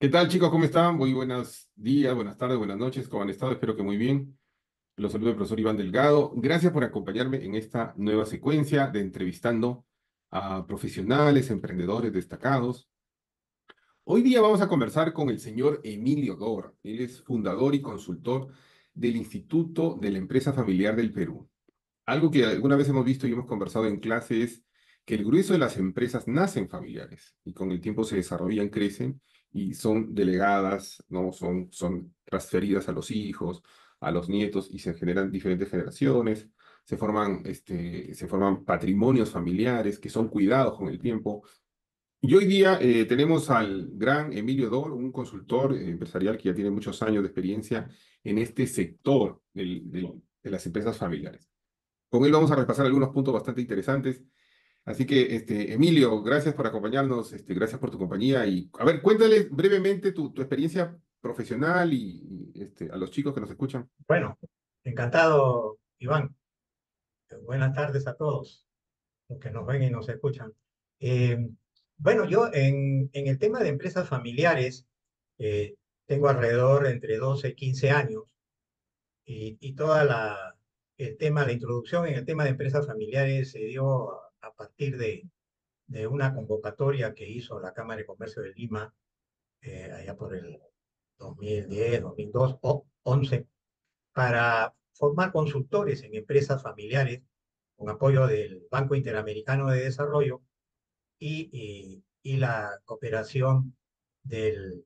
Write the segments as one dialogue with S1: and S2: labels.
S1: ¿Qué tal, chicos? ¿Cómo están? Muy buenos días, buenas tardes, buenas noches. ¿Cómo han estado? Espero que muy bien. Los saluda el profesor Iván Delgado. Gracias por acompañarme en esta nueva secuencia de entrevistando a profesionales, emprendedores destacados. Hoy día vamos a conversar con el señor Emilio Dor. Él es fundador y consultor del Instituto de la Empresa Familiar del Perú. Algo que alguna vez hemos visto y hemos conversado en clase es que el grueso de las empresas nacen familiares y con el tiempo se desarrollan, crecen y son delegadas, ¿no? Son transferidas a los hijos, a los nietos y se generan diferentes generaciones. Se forman patrimonios familiares que son cuidados con el tiempo. Y hoy día tenemos al gran Emilio Dor, un consultor empresarial que ya tiene muchos años de experiencia en este sector de las empresas familiares. Con él vamos a repasar algunos puntos bastante interesantes. Así que, Emilio, gracias por acompañarnos, gracias por tu compañía. Y, a ver, cuéntale brevemente tu experiencia profesional y a los chicos que nos escuchan.
S2: Bueno, encantado, Iván. Buenas tardes a todos los que nos ven y nos escuchan. Eh, bueno, yo en el tema de empresas familiares tengo alrededor entre 12 y 15 años y toda el tema, la introducción en el tema de empresas familiares se dio a partir de una convocatoria que hizo la Cámara de Comercio de Lima allá por el 2010, 2002 o 11 para formar consultores en empresas familiares con apoyo del Banco Interamericano de Desarrollo y la cooperación de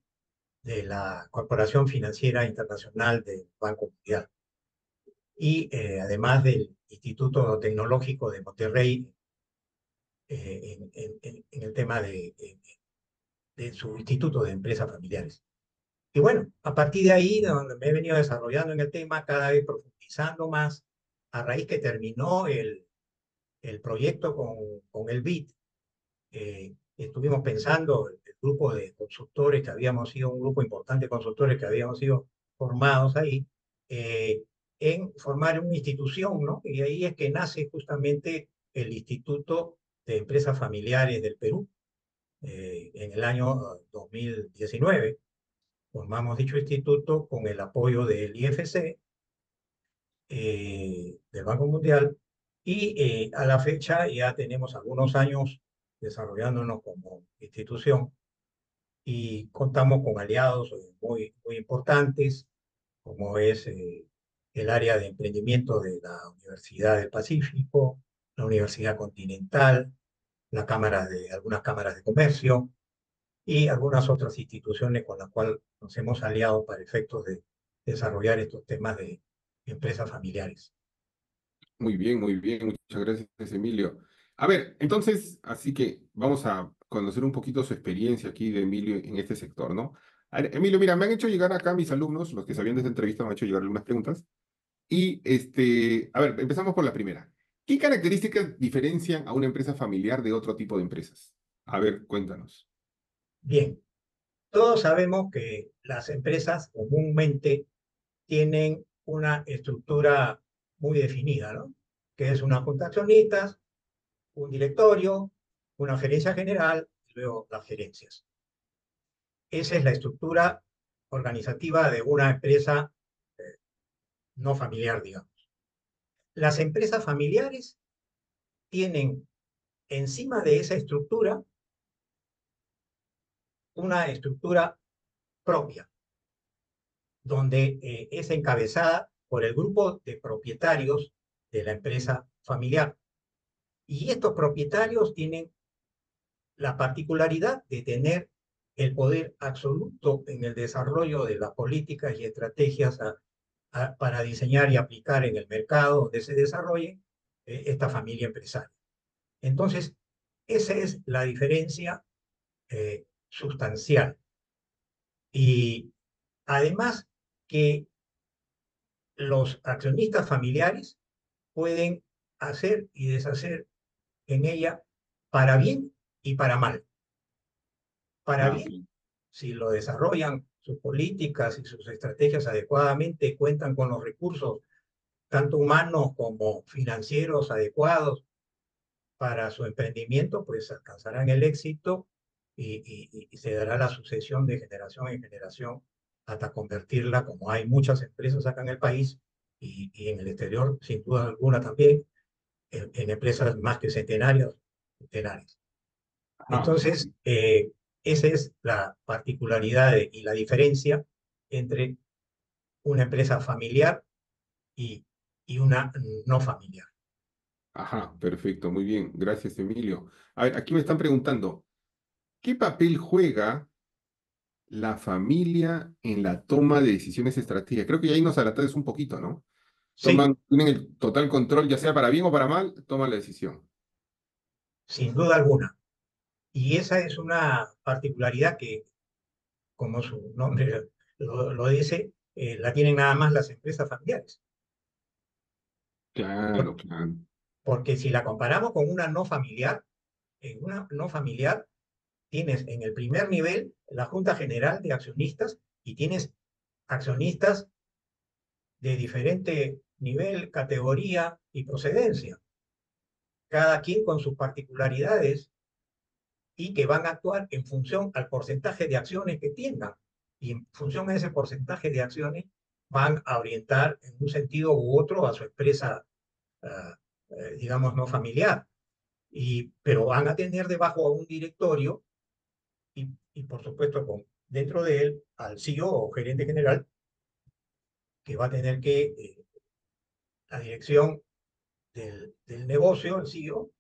S2: la Corporación Financiera Internacional del Banco Mundial. Y además del Instituto Tecnológico de Monterrey en el tema de su Instituto de Empresas Familiares. Y bueno, a partir de ahí, de donde me he venido desarrollando en el tema, cada vez profundizando más, a raíz que terminó el proyecto con el BID, estuvimos pensando, el grupo de consultores que habíamos sido, un grupo importante de consultores que habíamos sido formados ahí, eh, en formar una institución, ¿no? Y ahí es que nace justamente el Instituto de Empresas Familiares del Perú, en el año 2019. Formamos dicho instituto con el apoyo del IFC, del Banco Mundial, y a la fecha ya tenemos algunos años desarrollándonos como institución y contamos con aliados muy importantes, como es el área de emprendimiento de la Universidad del Pacífico, la Universidad Continental, algunas cámaras de comercio y algunas otras instituciones con las cuales nos hemos aliado para efectos de desarrollar estos temas de empresas familiares.
S1: Muy bien, muchas gracias, Emilio. A ver, entonces, así que vamos a conocer un poquito su experiencia aquí de Emilio en este sector, ¿no? A ver, Emilio, mira, me han hecho llegar acá mis alumnos, los que sabían de esta entrevista, me han hecho llegar algunas preguntas. Y a ver, empezamos por la primera. ¿Qué características diferencian a una empresa familiar de otro tipo de empresas? A ver, cuéntanos.
S2: Bien, todos sabemos que las empresas comúnmente tienen una estructura muy definida, ¿no? Que es una junta de accionistas, un directorio, una gerencia general y luego las gerencias. Esa es la estructura organizativa de una empresa no familiar, digamos. Las empresas familiares tienen encima de esa estructura una estructura propia, donde es encabezada por el grupo de propietarios de la empresa familiar. Y estos propietarios tienen la particularidad de tener el poder absoluto en el desarrollo de las políticas y estrategias para diseñar y aplicar en el mercado donde se desarrolle esta familia empresaria. Entonces, esa es la diferencia sustancial. Y además que los accionistas familiares pueden hacer y deshacer en ella para bien y para mal. Para
S1: Ah,
S2: bien, si lo desarrollan sus políticas y sus estrategias adecuadamente, cuentan con los recursos, tanto humanos como financieros adecuados para su emprendimiento, pues alcanzarán el éxito y se dará la sucesión de generación en generación hasta convertirla, como hay muchas empresas acá en el país y en el exterior, sin duda alguna también, en empresas más que centenarias, centenares.
S1: Ah,
S2: Entonces, esa es la particularidad y la diferencia entre una empresa familiar y, y una no familiar.
S1: ajá, perfecto, muy bien. Gracias, Emilio. A ver, aquí me están preguntando, ¿qué papel juega la familia en la toma de decisiones estratégicas? Creo que ya ahí nos adelantaste un poquito, ¿no?
S2: Sí,
S1: Tienen el total control, ya sea para bien o para mal, toman la decisión.
S2: sin duda alguna. Y esa es una particularidad que, como su nombre lo dice, la tienen nada más las empresas familiares.
S1: Claro,
S2: Por-
S1: claro.
S2: Porque si la comparamos con una no familiar, en una no familiar tienes en el primer nivel la Junta General de Accionistas y tienes accionistas de diferente nivel, categoría y procedencia, cada quien con sus particularidades y que van a actuar en función al porcentaje de acciones que tengan. Y en función a ese porcentaje de acciones van a orientar en un sentido u otro a su empresa, digamos, no familiar. Pero van a tener debajo a un directorio y por supuesto, dentro de él al CEO o gerente general, que va a tener que la dirección del negocio, el CEO,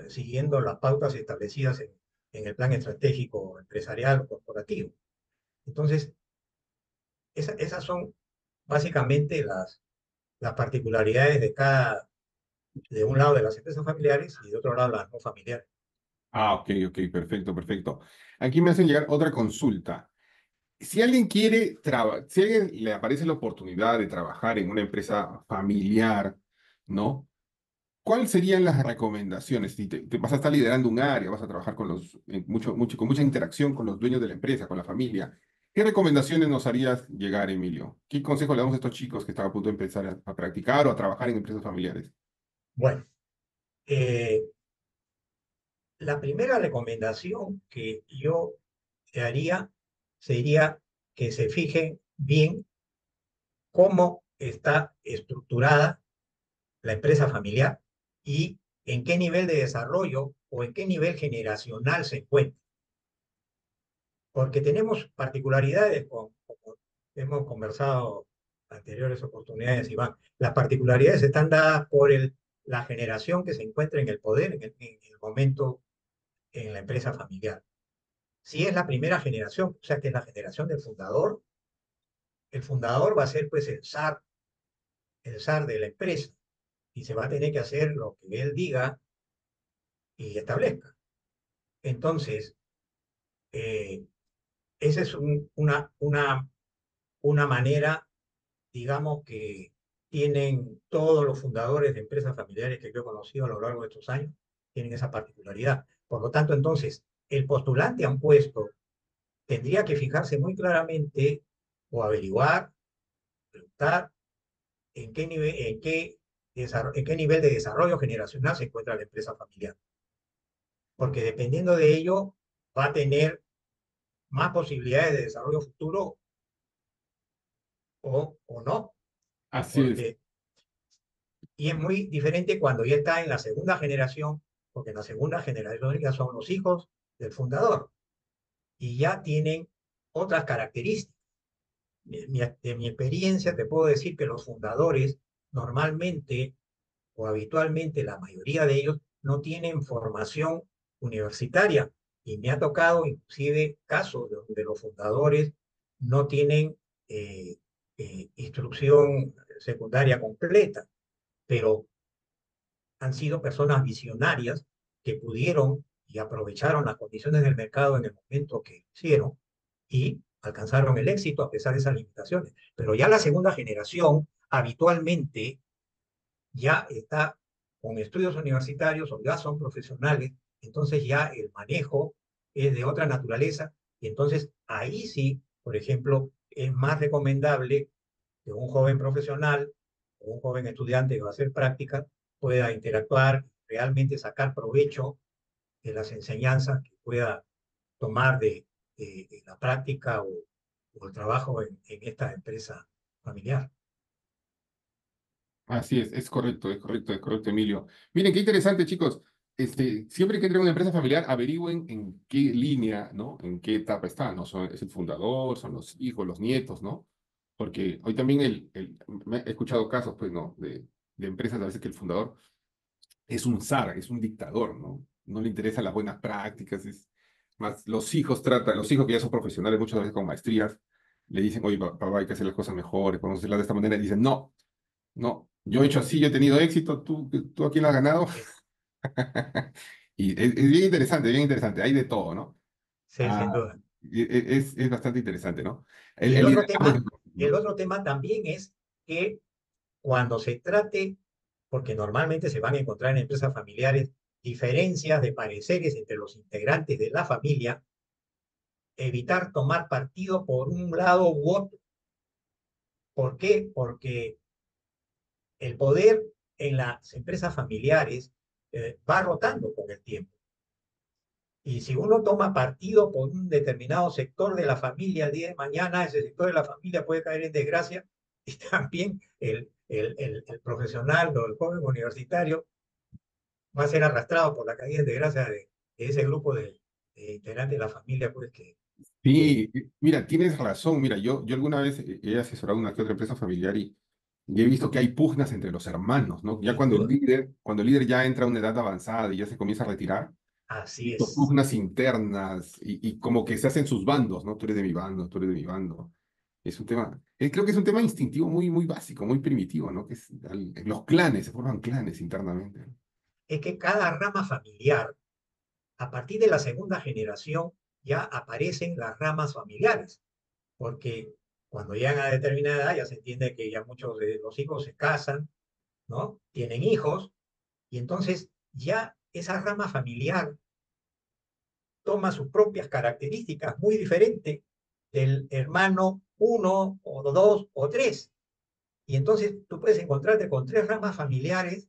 S2: siguiendo las pautas establecidas en el plan estratégico empresarial o corporativo. Entonces, esas son básicamente las particularidades de un lado de las empresas familiares y de otro lado las no familiares.
S1: Ah, ok, ok, perfecto, perfecto. Aquí me hacen llegar otra consulta. Si alguien quiere trabajar, si a alguien le aparece la oportunidad de trabajar en una empresa familiar, ¿no? ¿Cuáles serían las recomendaciones? Si te vas a estar liderando un área, vas a trabajar con con mucha interacción con los dueños de la empresa, con la familia. ¿Qué recomendaciones nos harías llegar, Emilio? ¿Qué consejo le damos a estos chicos que están a punto de empezar a practicar o a trabajar en empresas familiares?
S2: Bueno, eh, la primera recomendación que yo te haría sería que se fijen bien cómo está estructurada la empresa familiar y en qué nivel de desarrollo o en qué nivel generacional se encuentra. Porque tenemos particularidades, como hemos conversado en anteriores oportunidades, Iván. Las particularidades están dadas por la generación que se encuentra en el poder en el momento en la empresa familiar. Si es la primera generación, o sea que es la generación del fundador, el fundador va a ser pues el zar de la empresa y se va a tener que hacer lo que él diga y establezca. Entonces, eh, esa es una manera, digamos, que tienen todos los fundadores de empresas familiares que yo he conocido a lo largo de estos años, tienen esa particularidad. Por lo tanto, entonces, el postulante a un puesto tendría que fijarse muy claramente o averiguar, preguntar en qué nivel de desarrollo generacional se encuentra la empresa familiar. Porque dependiendo de ello, va a tener más posibilidades de desarrollo futuro o no.
S1: Así es.
S2: Porque, y es muy diferente cuando ya está en la segunda generación, porque en la segunda generación ya son los hijos del fundador y ya tienen otras características. De mi experiencia te puedo decir que los fundadores normalmente o habitualmente la mayoría de ellos no tienen formación universitaria y me ha tocado inclusive casos donde los fundadores no tienen eh, instrucción secundaria completa, pero han sido personas visionarias que pudieron y aprovecharon las condiciones del mercado en el momento que hicieron y alcanzaron el éxito a pesar de esas limitaciones. Pero ya la segunda generación habitualmente ya está con estudios universitarios o ya son profesionales, entonces ya el manejo es de otra naturaleza y entonces ahí sí, por ejemplo, es más recomendable que un joven profesional o un joven estudiante que va a hacer práctica pueda interactuar, realmente sacar provecho de las enseñanzas que pueda tomar de la práctica o el trabajo en esta empresa familiar.
S1: Así es correcto, es correcto, Emilio. Miren, qué interesante, chicos. Siempre que entren a una empresa familiar, averigüen en qué línea, ¿no? En qué etapa está, ¿no? Es el fundador, son los hijos, los nietos, ¿no? Porque hoy también he escuchado casos, pues, ¿no? De empresas a veces que el fundador es un zar, es un dictador, ¿no? No le interesan las buenas prácticas, es más, los hijos que ya son profesionales, muchas veces con maestrías, le dicen, oye, papá, hay que hacer las cosas mejores, podemos hacerlas de esta manera, y dicen, no. No, yo he hecho así, yo he tenido éxito, tú a quién lo has ganado.
S2: Eh,
S1: Y es bien interesante, bien interesante. Hay de todo, ¿no?
S2: sí, sin
S1: Ah,
S2: duda.
S1: es bastante interesante, ¿no?
S2: Y
S1: El liderazgo,
S2: el
S1: ¿no?
S2: otro tema también es que cuando se trate, porque normalmente se van a encontrar en empresas familiares diferencias de pareceres entre los integrantes de la familia, evitar tomar partido por un lado u otro. ¿Por qué? Porque el poder en las empresas familiares va rotando con el tiempo. Y si uno toma partido por un determinado sector de la familia el día de mañana, ese sector de la familia puede caer en desgracia y también el profesional o el joven universitario va a ser arrastrado por la caída en desgracia de ese grupo de integrantes de la familia, pues que
S1: Sí, mira, tienes razón. Mira, yo alguna vez he asesorado una que otra empresa familiar y he visto que hay pugnas entre los hermanos, ¿no? Ya
S2: sin duda,
S1: cuando el líder ya entra a una edad avanzada y ya se comienza a retirar,
S2: así
S1: visto
S2: es.
S1: pugnas internas y como que se hacen sus bandos, ¿no? Tú eres de mi bando, tú eres de mi bando. Es un tema, creo que es un tema instintivo muy, muy básico, muy primitivo, ¿no? Que es, los clanes, se forman clanes internamente, ¿no?
S2: Es que cada rama familiar, a partir de la segunda generación, ya aparecen las ramas familiares, porque cuando llegan a determinada edad ya se entiende que ya muchos de los hijos se casan, ¿no? Tienen hijos, y entonces ya esa rama familiar toma sus propias características muy diferentes del hermano uno o dos o tres. Y entonces tú puedes encontrarte con tres ramas familiares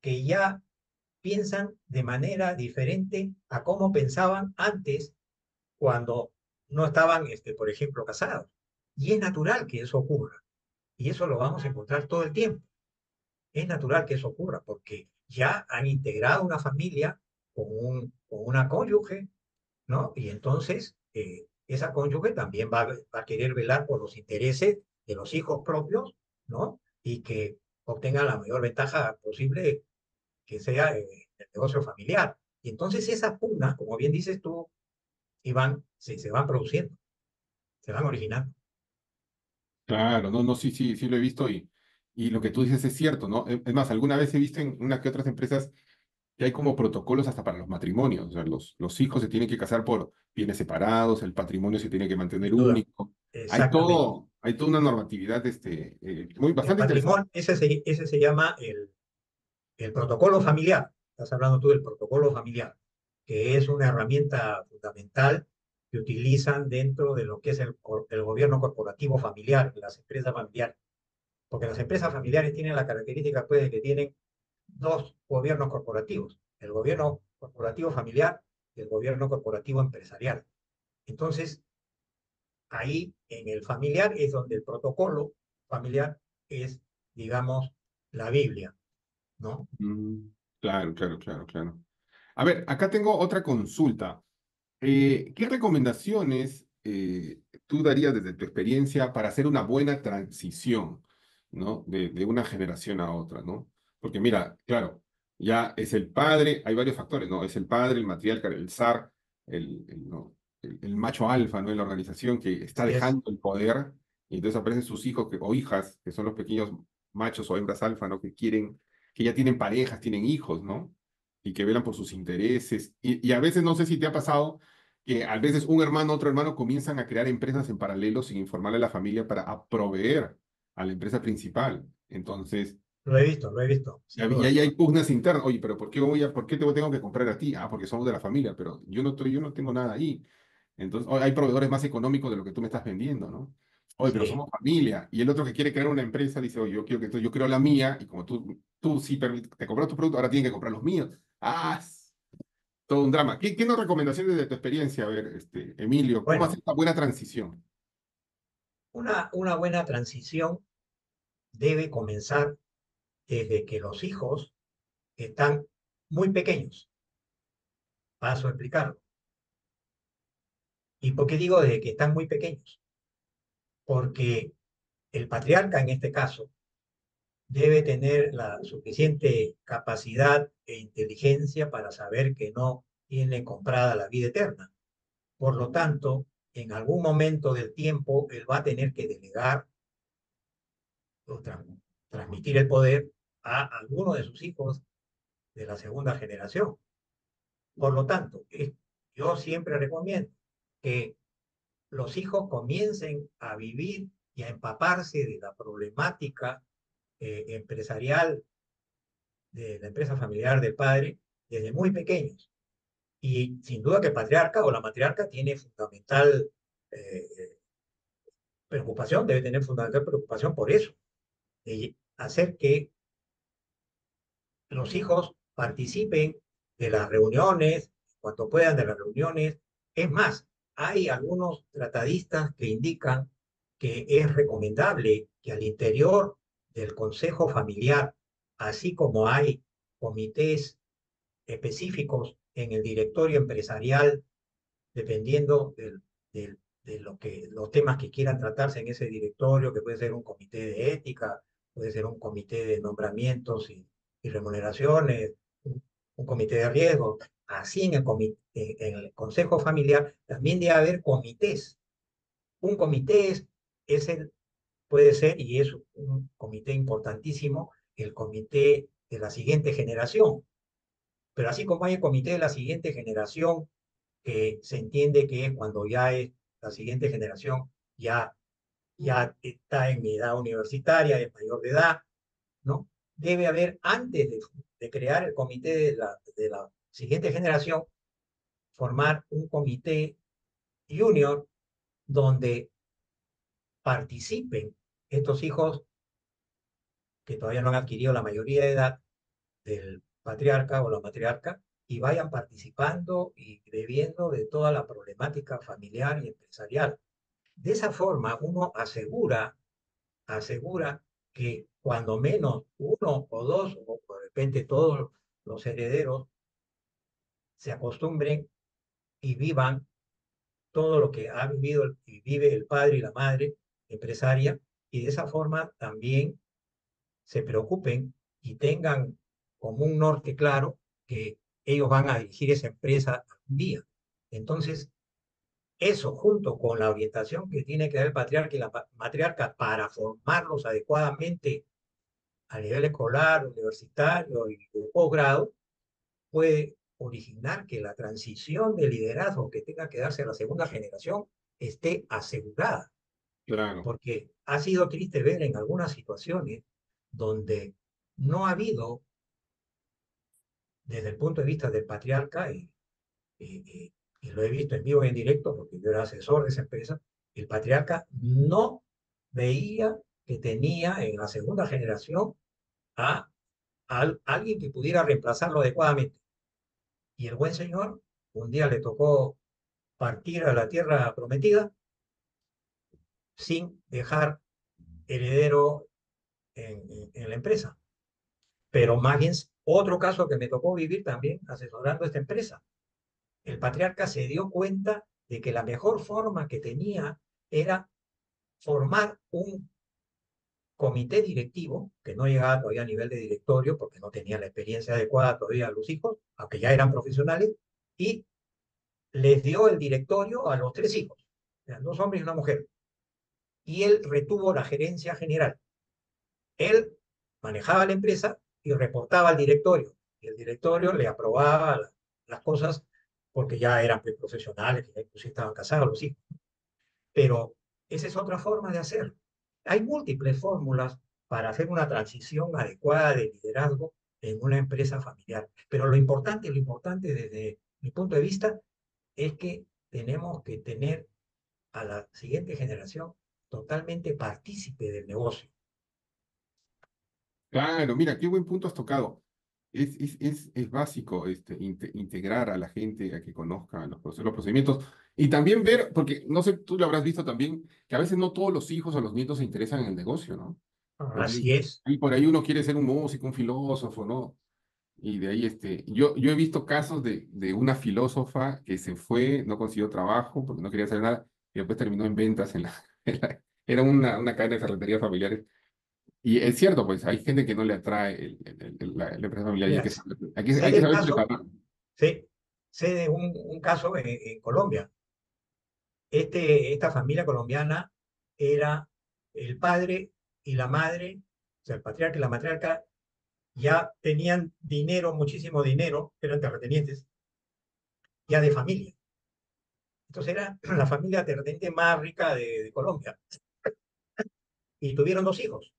S2: que ya piensan de manera diferente a cómo pensaban antes cuando no estaban, por ejemplo, casados. Y es natural que eso ocurra. Y eso lo vamos a encontrar todo el tiempo. Es natural que eso ocurra porque ya han integrado una familia con una cónyuge, ¿no? Y entonces esa cónyuge también va a querer velar por los intereses de los hijos propios, ¿no? Y que obtengan la mayor ventaja posible que sea el negocio familiar. Y entonces esas pugnas, como bien dices tú, Iván, se van produciendo, se van originando.
S1: Claro, no, no, sí, sí, sí lo he visto y lo que tú dices es cierto, ¿no? Es más, alguna vez he visto en una que otras empresas que hay como protocolos hasta para los matrimonios, o sea, los hijos se tienen que casar por bienes separados, el patrimonio se tiene que mantener
S2: Sin duda.
S1: único.
S2: Exactamente.
S1: Hay toda una normatividad muy
S2: El
S1: bastante interesante.
S2: patrimonio, ese se llama el protocolo familiar. Estás hablando tú del protocolo familiar, que es una herramienta fundamental que utilizan dentro de lo que es el gobierno corporativo familiar, las empresas familiares. Porque las empresas familiares tienen la característica pues, de que tienen dos gobiernos corporativos, el gobierno corporativo familiar y el gobierno corporativo empresarial. Entonces, ahí en el familiar es donde el protocolo familiar es, digamos, la Biblia, ¿no?
S1: Mm, claro, claro, claro, claro. A ver, acá tengo otra consulta. ¿Qué recomendaciones tú darías desde tu experiencia para hacer una buena transición, ¿no? De una generación a otra, ¿no? Porque mira, claro, ya es el padre, hay varios factores, ¿no? Es el padre, el matriarca, el zar, ¿no? El macho alfa, ¿no? En la organización que está
S2: Así es.
S1: dejando el poder y entonces aparecen sus hijos o hijas, que son los pequeños machos o hembras alfa, ¿no? Que quieren, que ya tienen parejas, tienen hijos, ¿no? Y que velan por sus intereses. Y a veces, no sé si te ha pasado que a veces un hermano, otro hermano comienzan a crear empresas en paralelo sin informarle a la familia para proveer a la empresa principal. Entonces,
S2: Lo he visto, sin
S1: y
S2: duda.
S1: ahí hay pugnas internas. Oye, pero ¿por qué te tengo que comprar a ti? Ah, porque somos de la familia, pero yo no tengo nada ahí. Entonces, hay proveedores más económicos de lo que tú me estás vendiendo, ¿no? Oye, pero
S2: Sí,
S1: somos familia. Y el otro que quiere crear una empresa dice, oye, yo quiero yo creo la mía, y como tú sí te compras tu producto, ahora tienen que comprar los míos. Ah, todo un drama. ¿Qué nos recomendaciones de tu experiencia? A ver, Emilio, ¿cómo hacer
S2: Bueno,
S1: esta buena transición?
S2: una buena transición debe comenzar desde que los hijos están muy pequeños. Paso a explicarlo. ¿Y por qué digo desde que están muy pequeños? Porque el patriarca en este caso debe tener la suficiente capacidad e inteligencia para saber que no tiene comprada la vida eterna. Por lo tanto, en algún momento del tiempo, él va a tener que delegar o transmitir el poder a alguno de sus hijos de la segunda generación. Por lo tanto, yo siempre recomiendo que los hijos comiencen a vivir y a empaparse de la problemática empresarial de la empresa familiar del padre desde muy pequeños. Y sin duda que el patriarca o la matriarca tiene fundamental preocupación, debe tener fundamental preocupación por eso, de hacer que los hijos participen de las reuniones, cuanto puedan de las reuniones. Es más, hay algunos tratadistas que indican que es recomendable que al interior del consejo familiar, así como hay comités específicos en el directorio empresarial, dependiendo de los temas que quieran tratarse en ese directorio, que puede ser un comité de ética, puede ser un comité de nombramientos y remuneraciones, un comité de riesgo. Así en el consejo familiar también debe haber comités. Un comité puede ser, y es un comité importantísimo, el comité de la siguiente generación. Pero así como hay el comité de la siguiente generación, que se entiende que es cuando ya es la siguiente generación, ya está en edad universitaria, es mayor de edad, ¿no? Debe haber, antes de crear el comité de la siguiente generación, formar un comité junior donde participen estos hijos que todavía no han adquirido la mayoría de edad del patriarca o la matriarca y vayan participando y bebiendo de toda la problemática familiar y empresarial. De esa forma, uno asegura que cuando menos uno o dos, o de repente todos los herederos, se acostumbren y vivan todo lo que ha vivido y vive el padre y la madre empresaria, y de esa forma también se preocupen y tengan como un norte claro que ellos van a dirigir esa empresa un día. Entonces, eso junto con la orientación que tiene que dar el patriarca y la matriarca para formarlos adecuadamente a nivel escolar, universitario y de posgrado, puede originar que la transición de liderazgo que tenga que darse a la segunda generación esté asegurada.
S1: Claro.
S2: Porque ha sido triste ver en algunas situaciones donde no ha habido, desde el punto de vista del patriarca, y lo he visto en vivo y en directo porque yo era asesor de esa empresa, el patriarca no veía que tenía en la segunda generación a alguien que pudiera reemplazarlo adecuadamente. Y el buen señor un día le tocó partir a la tierra prometida sin dejar heredero en la empresa. Pero más bien, otro caso que me tocó vivir también asesorando esta empresa. El patriarca se dio cuenta de que la mejor forma que tenía era formar un comité directivo, que no llegaba todavía a nivel de directorio, porque no tenía la experiencia adecuada todavía a los hijos, aunque ya eran profesionales, y les dio el directorio a los tres hijos, eran dos hombres y una mujer, y él retuvo la gerencia general. Él manejaba la empresa y reportaba al directorio, y el directorio le aprobaba las cosas porque ya eran profesionales, que ya incluso estaban casados los hijos. Pero esa es otra forma de hacerlo. Hay múltiples fórmulas para hacer una transición adecuada de liderazgo en una empresa familiar. Pero lo importante desde mi punto de vista es que tenemos que tener a la siguiente generación totalmente partícipe del negocio.
S1: Claro, mira, qué buen punto has tocado. Es básico integrar a la gente a que conozca los procedimientos y también ver, porque no sé, tú lo habrás visto también, que a veces no todos los hijos o los nietos se interesan en el negocio, ¿no? Entonces,
S2: Así es.
S1: y por ahí uno quiere ser un músico, un filósofo, ¿no? Y de ahí, yo he visto casos de una filósofa que se fue, no consiguió trabajo porque no quería hacer nada, y después terminó en ventas era una cadena de ferreterías familiares. Y es cierto, pues hay gente que no le atrae la empresa familiar y
S2: Mira, sé
S1: hay que
S2: del
S1: saber
S2: caso,
S1: preparar.
S2: sé, sé de un caso en Colombia. Esta familia colombiana era el padre y la madre, o sea, el patriarca y la matriarca, ya tenían dinero, muchísimo dinero, eran terratenientes, ya de familia. Entonces era la familia terrateniente más rica de Colombia. Y tuvieron dos hijos,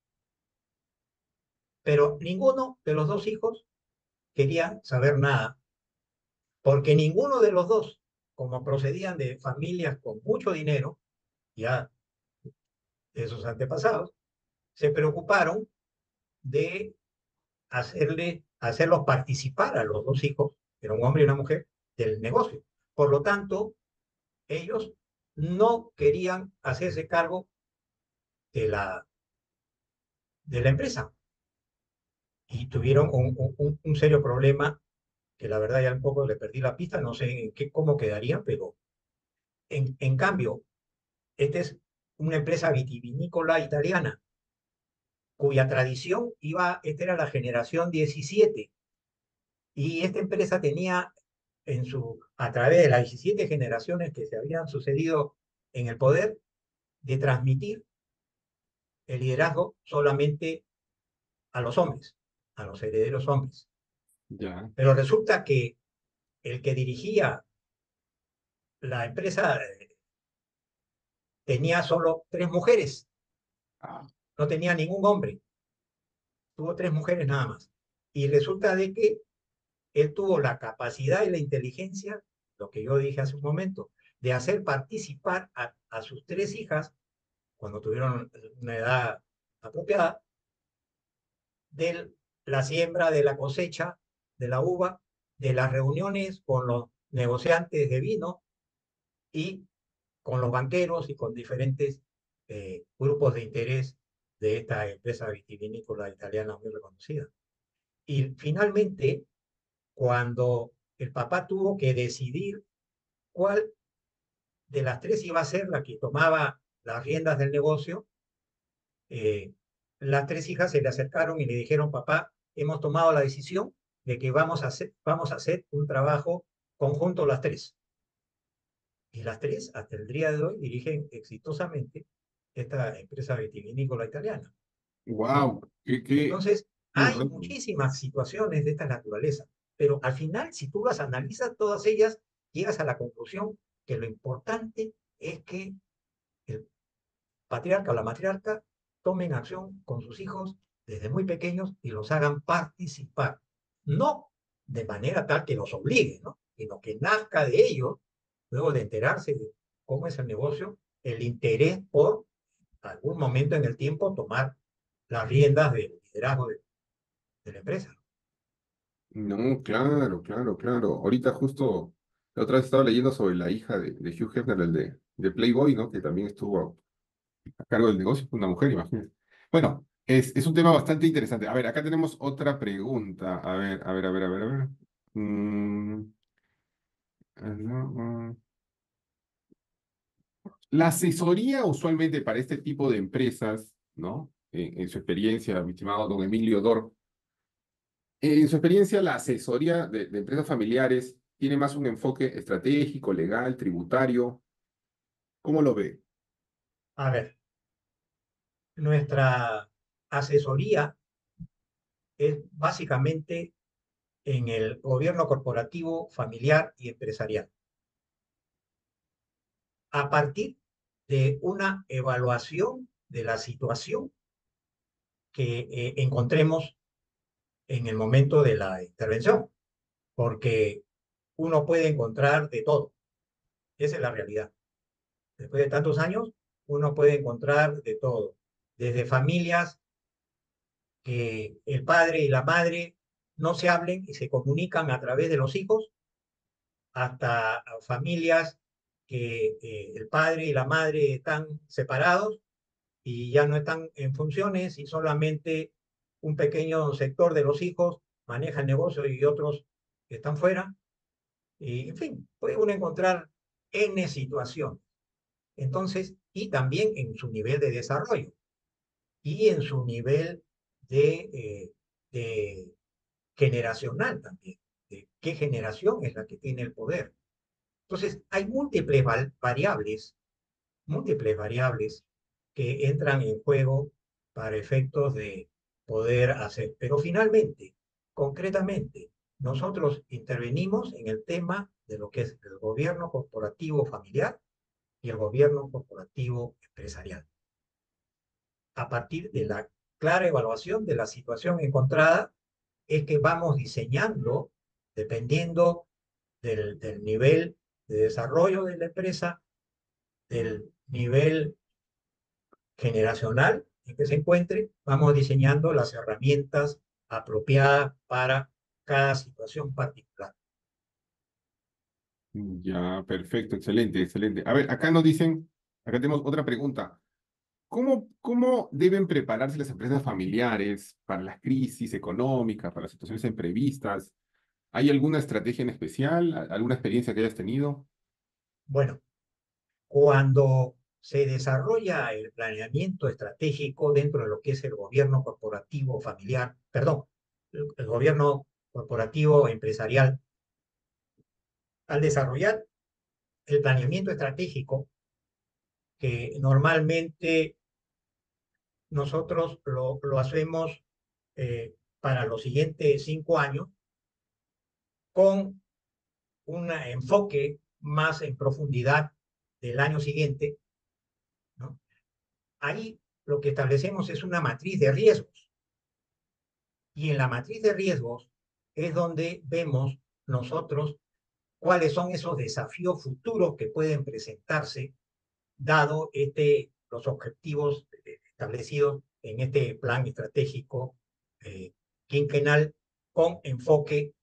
S2: pero ninguno de los dos hijos quería saber nada, porque ninguno de los dos, como procedían de familias con mucho dinero, ya de sus antepasados, se preocuparon de hacerlos participar a los dos hijos, que era un hombre y una mujer, del negocio. Por lo tanto, ellos no querían hacerse cargo de la empresa y tuvieron un serio problema que la verdad ya un poco le perdí la pista, no sé cómo quedaría, pero en cambio, esta es una empresa vitivinícola italiana cuya tradición esta era la generación 17 y esta empresa tenía a través de las 17 generaciones que se habían sucedido en el poder, de transmitir el liderazgo solamente a los hombres, a los herederos hombres.
S1: Ya.
S2: Pero resulta que el que dirigía la empresa tenía solo tres mujeres,
S1: Ah,
S2: no tenía ningún hombre, tuvo tres mujeres nada más. Y resulta de que él tuvo la capacidad y la inteligencia, lo que yo dije hace un momento, de hacer participar a sus tres hijas, cuando tuvieron una edad apropiada, de la siembra, de la cosecha, de la uva, de las reuniones con los negociantes de vino y con los banqueros y con diferentes grupos de interés de esta empresa vitivinícola italiana muy reconocida. Y finalmente, cuando el papá tuvo que decidir cuál de las tres iba a ser la que tomaba las riendas del negocio, eh, las tres hijas se le acercaron y le dijeron, papá, hemos tomado la decisión de que vamos a hacer un trabajo conjunto las tres. Y las tres, hasta el día de hoy, dirigen exitosamente esta empresa vitivinícola italiana.
S1: wow,
S2: Entonces,
S1: qué
S2: hay
S1: reto.
S2: muchísimas situaciones de esta naturaleza, pero al final, si tú las analizas todas ellas, llegas a la conclusión que lo importante es que el patriarca o la matriarca tomen acción con sus hijos desde muy pequeños y los hagan participar. No de manera tal que los obligue, ¿no? Sino que nazca de ellos, luego de enterarse de cómo es el negocio, el interés por algún momento en el tiempo tomar las riendas del liderazgo de la empresa.
S1: No, claro, claro, claro. Ahorita justo la otra vez estaba leyendo sobre la hija de Hugh Hefner, de Playboy, ¿no? Que también estuvo a cargo del negocio, una mujer, imagínate. Bueno, es un tema bastante interesante. A ver, acá tenemos otra pregunta. A ver, a ver, a ver, a ver, a ver. Mm, no, la asesoría usualmente para este tipo de empresas, ¿no? En su experiencia, mi estimado don Emilio Dor, en su experiencia, la asesoría de empresas familiares tiene más un enfoque estratégico, legal, tributario. ¿Cómo lo ve?
S2: A ver, nuestra asesoría es básicamente en el gobierno corporativo, familiar y empresarial. A partir de una evaluación de la situación que encontremos en el momento de la intervención, porque uno puede encontrar de todo. Esa es la realidad. Después de tantos años, uno puede encontrar de todo, desde familias que el padre y la madre no se hablen y se comunican a través de los hijos, hasta familias que el padre y la madre están separados y ya no están en funciones y solamente un pequeño sector de los hijos maneja el negocio y otros están fuera. Y, en fin, puede uno encontrar N situaciones. Entonces, y también en su nivel de desarrollo y en su nivel de generacional también, de qué generación es la que tiene el poder. Entonces, hay múltiples variables que entran en juego para efectos de poder hacer. Pero finalmente, concretamente, nosotros intervenimos en el tema de lo que es el gobierno corporativo familiar y el gobierno corporativo empresarial. A partir de la clara evaluación de la situación encontrada, es que vamos diseñando, dependiendo del nivel de desarrollo de la empresa, del nivel generacional en que se encuentre, vamos diseñando las herramientas apropiadas para cada situación particular.
S1: Ya, perfecto, excelente, excelente. A ver, acá nos dicen, acá tenemos otra pregunta. ¿Cómo deben prepararse las empresas familiares para las crisis económicas, para las situaciones imprevistas? ¿Hay alguna estrategia en especial, alguna experiencia que hayas tenido?
S2: Bueno, cuando se desarrolla el planeamiento estratégico dentro de lo que es el gobierno corporativo familiar, perdón, el gobierno corporativo empresarial, al desarrollar el planeamiento estratégico, que normalmente nosotros lo hacemos para los siguientes 5 años, con un enfoque más en profundidad del año siguiente, ¿no? Ahí lo que establecemos es una matriz de riesgos. Y en la matriz de riesgos es donde vemos nosotros cuáles son esos desafíos futuros que pueden presentarse dado los objetivos establecidos en este plan estratégico quinquenal con enfoque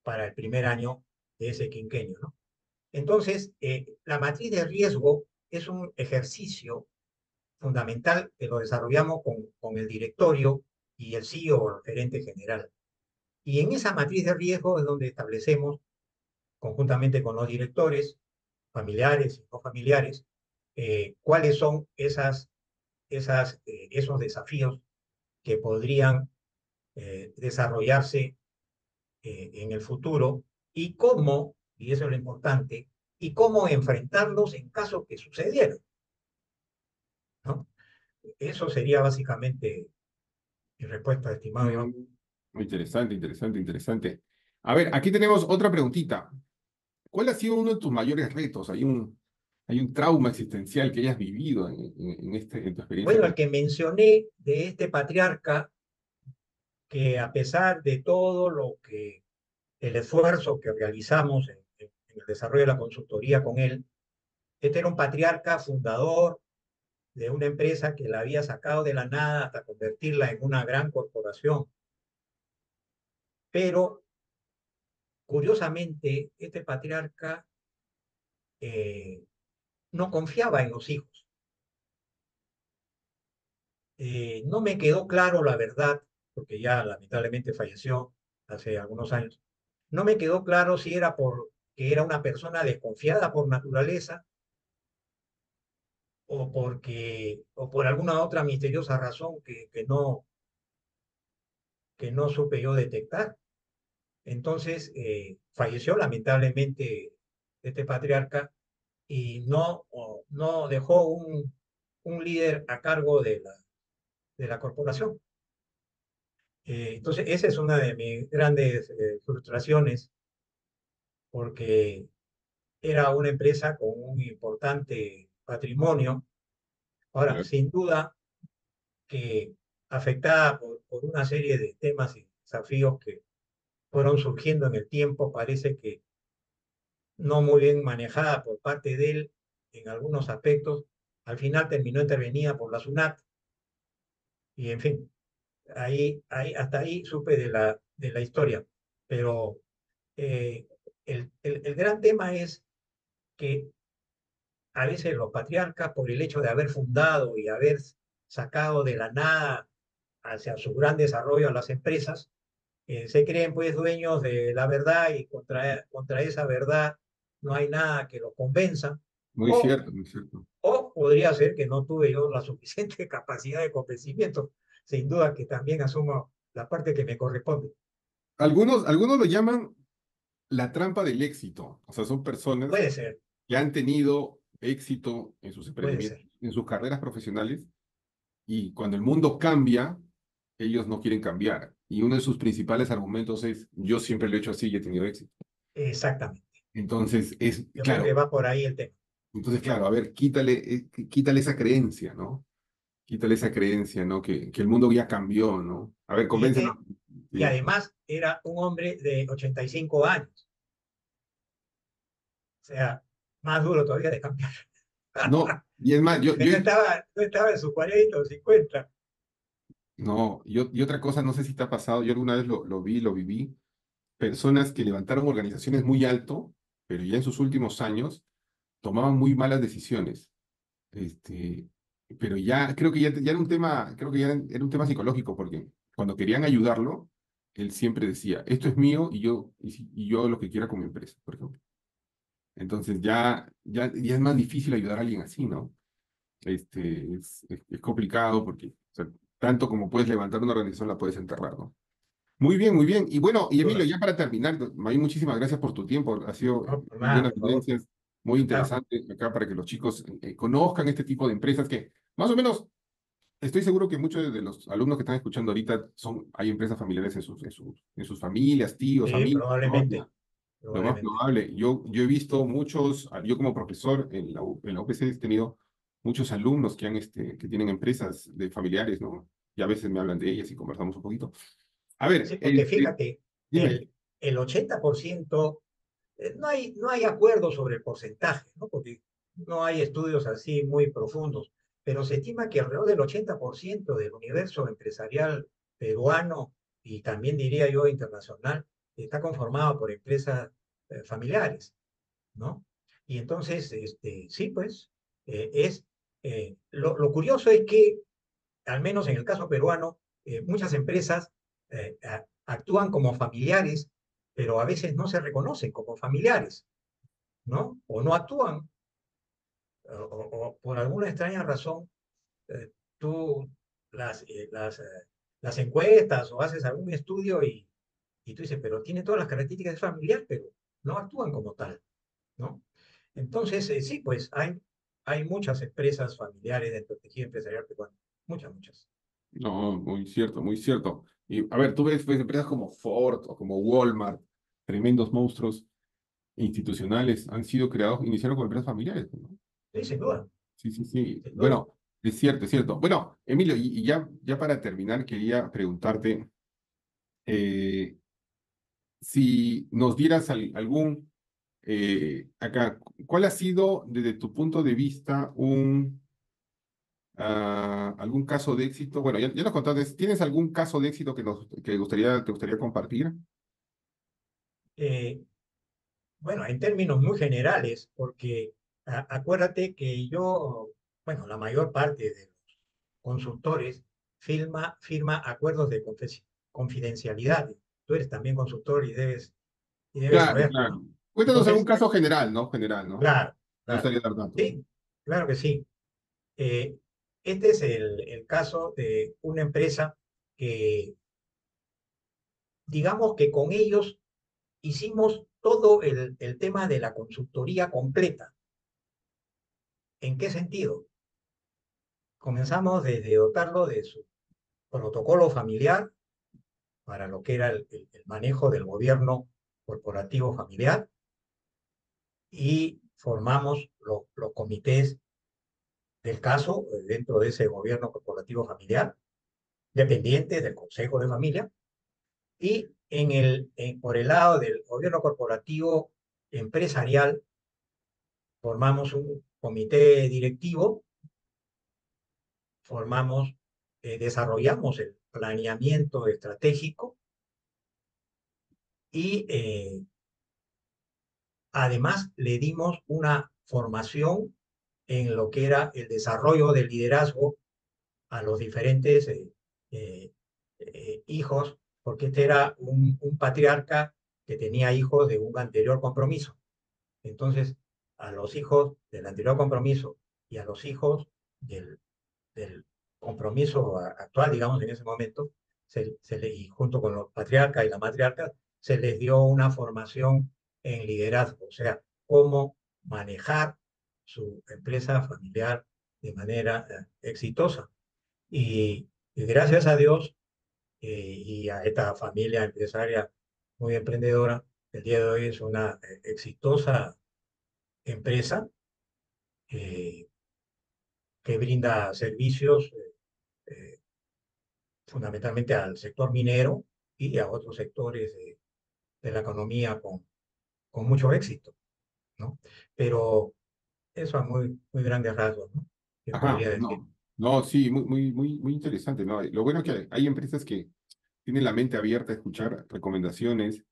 S2: para el primer año de ese quinquenio, ¿no? Entonces, la matriz de riesgo es un ejercicio fundamental que lo desarrollamos con el directorio y el CEO o el gerente general. Y en esa matriz de riesgo es donde establecemos, conjuntamente con los directores, familiares y no familiares, cuáles son esos desafíos que podrían desarrollarse en el futuro y cómo, y eso es lo importante, y cómo enfrentarlos en caso que sucedieran, ¿no? Eso sería básicamente mi respuesta, estimado
S1: Mm,
S2: Iván.
S1: Muy interesante, interesante, interesante. A ver, aquí tenemos otra preguntita. ¿Cuál ha sido uno de tus mayores retos? ¿Hay un trauma existencial que hayas vivido en tu experiencia
S2: Bueno, el
S1: como...
S2: que mencioné de este patriarca, que a pesar de todo el esfuerzo que realizamos en el desarrollo de la consultoría con él, este era un patriarca fundador de una empresa que la había sacado de la nada hasta convertirla en una gran corporación. Pero, curiosamente, este patriarca eh, no confiaba en los hijos. No me quedó claro la verdad, porque ya lamentablemente falleció hace algunos años. No me quedó claro si era porque era una persona desconfiada por naturaleza o por alguna otra misteriosa razón que no supe yo detectar. Entonces, falleció lamentablemente este patriarca y no dejó un líder a cargo de la corporación. Entonces, esa es una de mis grandes frustraciones, porque era una empresa con un importante patrimonio. Ahora,
S1: Claro.
S2: sin duda que afectada por una serie de temas y desafíos que fueron surgiendo en el tiempo, parece que no muy bien manejada por parte de él en algunos aspectos, al final terminó intervenida por la SUNAT y, en fin, hasta ahí supe de la historia, pero eh, el gran tema es que a veces los patriarcas, por el hecho de haber fundado y haber sacado de la nada hacia su gran desarrollo a las empresas, se creen pues dueños de la verdad y contra esa verdad no hay nada que los convenza,
S1: Muy
S2: o,
S1: cierto, muy cierto.
S2: o podría ser que no tuve yo la suficiente capacidad de convencimiento, sin duda que también asumo la parte que me corresponde.
S1: Algunos lo llaman la trampa del éxito. O sea, son personas
S2: Puede ser,
S1: que han tenido éxito en sus
S2: puede
S1: emprendimientos,
S2: ser,
S1: en sus carreras profesionales, y cuando el mundo cambia, ellos no quieren cambiar. Y uno de sus principales argumentos es, yo siempre lo he hecho así y he tenido éxito.
S2: exactamente.
S1: Entonces,
S2: Yo creo que
S1: claro,
S2: va por ahí el tema.
S1: a ver, quítale esa creencia, ¿no? Quítale esa creencia, ¿no? Que el mundo ya cambió, ¿no? A ver,
S2: Y,
S1: convéncenos.
S2: y
S1: Sí.
S2: además era un hombre de 85 años, o sea, más duro todavía de cambiar.
S1: No, y es más,
S2: Porque no estaba en sus 40 o 50.
S1: no, y otra cosa, no sé si te ha pasado, yo alguna vez lo vi, lo viví, personas que levantaron organizaciones muy alto, pero ya en sus últimos años tomaban muy malas decisiones. Este, pero ya creo que ya era un tema, creo que ya era un tema psicológico, porque cuando querían ayudarlo, él siempre decía, esto es mío y yo lo que quiera con mi empresa, por ejemplo. Entonces ya es más difícil ayudar a alguien así, ¿no? Es complicado porque, o sea, tanto como puedes levantar una organización, la puedes enterrar, ¿no? Muy bien, muy bien. Y bueno, y Emilio,
S2: Duda.
S1: ya para terminar, May, muchísimas gracias por tu tiempo. Ha sido
S2: No, por
S1: muy
S2: nada,
S1: buenas
S2: por favor.
S1: vivencias, muy
S2: Encantado.
S1: interesante acá para que los chicos conozcan este tipo de empresas que, más o menos, estoy seguro que muchos de los alumnos que están escuchando ahorita hay empresas familiares en sus familias, tíos,
S2: Sí,
S1: amigos, ¿no?
S2: probablemente,
S1: Lo más
S2: probablemente.
S1: probable. Yo he visto muchos, yo como profesor en la UPC he tenido muchos alumnos que tienen empresas de familiares, ¿no? Y a veces me hablan de ellas y conversamos un poquito. A ver,
S2: Sí, porque fíjate,
S1: dime.
S2: el 80%, no hay acuerdo sobre el porcentaje, ¿no? Porque no hay estudios así muy profundos, pero se estima que alrededor del 80% del universo empresarial peruano y también diría yo internacional está conformado por empresas familiares, ¿no? Y entonces, sí, pues, lo curioso es que, al menos en el caso peruano, muchas empresas actúan como familiares, pero a veces no se reconocen como familiares, ¿no? O no actúan, o por alguna extraña razón, tú las encuestas o haces algún estudio y tú dices, pero tiene todas las características de familiar, pero no actúan como tal, ¿no? Entonces, sí, pues hay muchas empresas familiares dentro del tejido empresarial peruano, muchas, muchas.
S1: No, muy cierto, muy cierto. Y a ver, tú ves pues, empresas como Ford o como Walmart, tremendos monstruos institucionales, han sido creados, iniciaron como empresas familiares, ¿no?
S2: Sí, sin duda,
S1: Sí, sí, sí.
S2: sin duda.
S1: Bueno, es cierto, es cierto. Bueno, Emilio, y ya para terminar, quería preguntarte eh, si nos dieras acá, ¿cuál ha sido desde tu punto de vista algún caso de éxito? Bueno, ya nos contaste, ¿tienes algún caso de éxito te gustaría compartir?
S2: Eh, bueno, en términos muy generales, porque acuérdate que yo, bueno, la mayor parte de los consultores firma acuerdos de confidencialidad. Tú eres también consultor y debes
S1: Claro,
S2: saberlo,
S1: claro.
S2: ¿no?
S1: Cuéntanos algún
S2: Entonces,
S1: caso general, ¿no? General, ¿no?
S2: claro,
S1: Me
S2: claro.
S1: gustaría dar datos.
S2: Sí, claro que sí. Eh, este es el caso de una empresa que, digamos que con ellos hicimos todo el tema de la consultoría completa. ¿En qué sentido? Comenzamos desde dotarlo de su protocolo familiar para lo que era el manejo del gobierno corporativo familiar y formamos los comités del caso dentro de ese gobierno corporativo familiar, dependientes del Consejo de Familia. Y por el lado del gobierno corporativo empresarial, formamos un comité directivo, desarrollamos el planeamiento estratégico y además le dimos una formación en lo que era el desarrollo del liderazgo a los diferentes eh, hijos, porque este era un patriarca que tenía hijos de un anterior compromiso. Entonces, a los hijos del anterior compromiso y a los hijos del compromiso actual, digamos, en ese momento, y junto con los patriarcas y la matriarca, se les dio una formación en liderazgo, o sea, cómo manejar su empresa familiar de manera exitosa. Y gracias a Dios y a esta familia empresaria muy emprendedora, el día de hoy es una exitosa empresa eh, que brinda servicios eh, fundamentalmente al sector minero y a otros sectores de la economía con mucho éxito, ¿no? Pero eso a muy grandes rasgos, ¿no? Yo
S1: Ajá,
S2: podría decir.
S1: no, no, sí, muy interesante, ¿no? Lo bueno es que hay empresas que tienen la mente abierta a escuchar recomendaciones.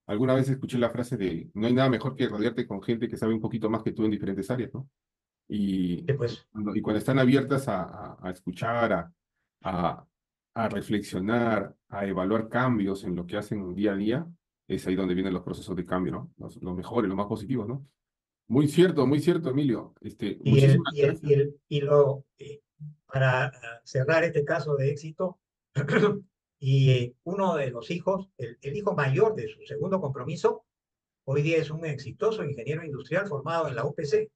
S1: Alguna vez escuché la frase de, no hay nada mejor que rodearte con gente que sabe un poquito más que tú en diferentes áreas, ¿no? Y,
S2: Pues
S1: y cuando están abiertas a escuchar, a, a reflexionar, a evaluar cambios en lo que hacen día a día, es ahí donde vienen los procesos de cambio, ¿no? Los mejores, los más positivos, ¿no? Muy cierto, Emilio.
S2: Y, el,
S1: Muchísimas
S2: y, el,
S1: gracias.
S2: y, el, y lo, para cerrar este caso de éxito, y uno de los hijos, el hijo mayor de su segundo compromiso, hoy día es un exitoso ingeniero industrial formado en la UPC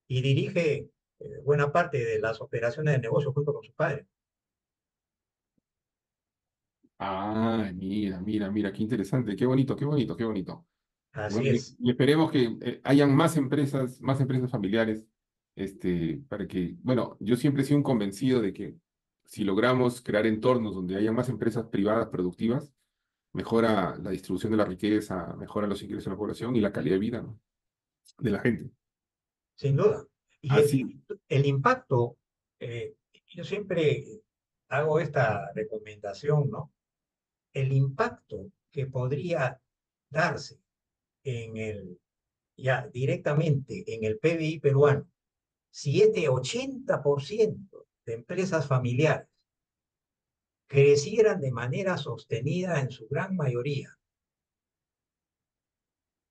S2: y dirige buena parte de las operaciones de negocio junto con su padre.
S1: Ah, mira, qué interesante, qué bonito, qué bonito, qué bonito.
S2: Así
S1: Bueno,
S2: es.
S1: y esperemos que hayan más empresas familiares, para que, bueno, yo siempre he sido un convencido de que si logramos crear entornos donde haya más empresas privadas productivas, mejora la distribución de la riqueza, mejora los ingresos de la población y la calidad de vida, ¿no? De la gente.
S2: Sin duda. Y
S1: Así,
S2: el impacto, eh, yo siempre hago esta recomendación, ¿no? El impacto que podría darse en ya directamente en el PBI peruano, si este 80% de empresas familiares crecieran de manera sostenida en su gran mayoría,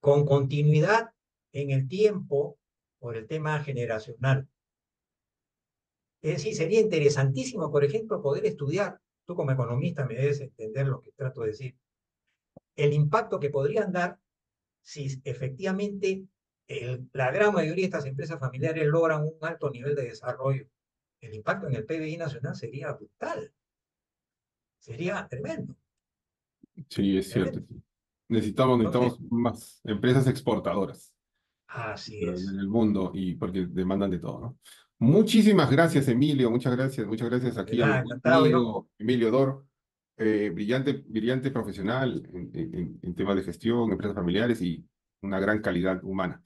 S2: con continuidad en el tiempo por el tema generacional. Es decir, sería interesantísimo, por ejemplo, poder estudiar, tú como economista me debes entender lo que trato de decir, el impacto que podrían dar si efectivamente la gran mayoría de estas empresas familiares logran un alto nivel de desarrollo. El impacto en el PBI nacional sería brutal, sería tremendo,
S1: sí, es cierto.
S2: tremendo.
S1: Sí.
S2: Entonces,
S1: Necesitamos más empresas exportadoras.
S2: así
S1: Pero en
S2: es.
S1: el mundo y porque demandan de todo, ¿no? Muchísimas gracias, Emilio, muchas gracias
S2: De
S1: aquí a mi
S2: nada,
S1: buen
S2: encantado yo.
S1: amigo Emilio Dor, brillante profesional en temas de gestión, empresas familiares y una gran calidad humana.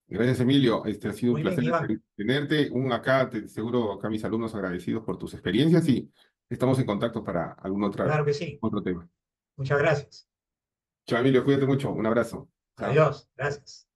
S1: Gracias, Emilio, ha sido un
S2: Muy bien,
S1: placer
S2: Iván.
S1: tenerte, seguro acá mis alumnos agradecidos por tus experiencias y estamos en contacto para algún
S2: Claro que sí.
S1: otro tema.
S2: Muchas gracias.
S1: Chao, Emilio, cuídate mucho, un abrazo. Chao.
S2: Adiós. Gracias.